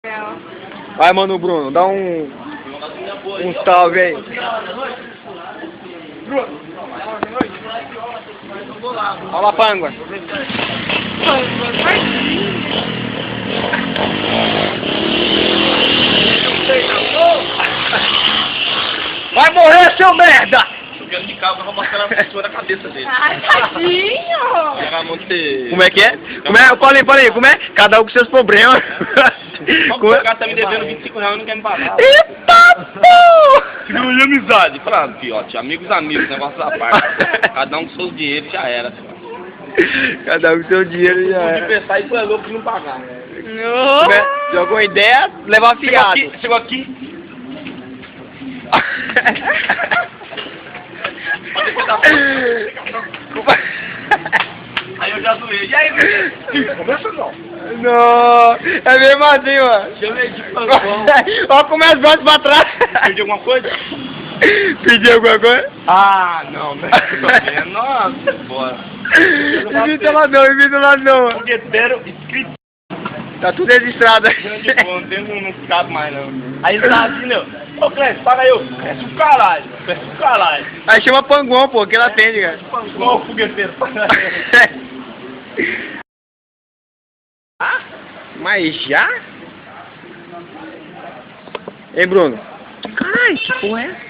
Vai, mano, Bruno, dá um salve aí. Fala, Pangua. Vai morrer, seu merda! Jogando de carro, eu vou mostrar a pessoa na cabeça dele. Ai, tadinho! Como é que é? Paulinho, como é? Cada um com seus problemas. O cara tá me devendo R$25 e não quer me pagar. Eita, pô! Segura de amizade. Falando, fiote, amigos, negócio da parte. Cada um com seus dinheiros já era. Cada um com seu dinheiro já De era. pensar isso é louco de não pagar. Jogou ideia, levar fiado. Chegou aqui. Aí eu já zoei. E aí, começa não. Não, é mesmo assim, mano. Chamei de pancão. Ó, como é as braços pra trás. Pediu alguma coisa? Pediu alguma coisa? Ah, não, né? Nossa, bora. Invita lá não. Fogueteiro escrito. Tá tudo registrado. Grande bom, não cabe mais não. Aí ele tá assim, meu. Ô, Clécio, paga eu. Peço o caralho. Aí chama Panguão, pô, que ela atende, cara. Ô, fogueteiro. Mas já? Ei, Bruno. Caralho, que porra é essa?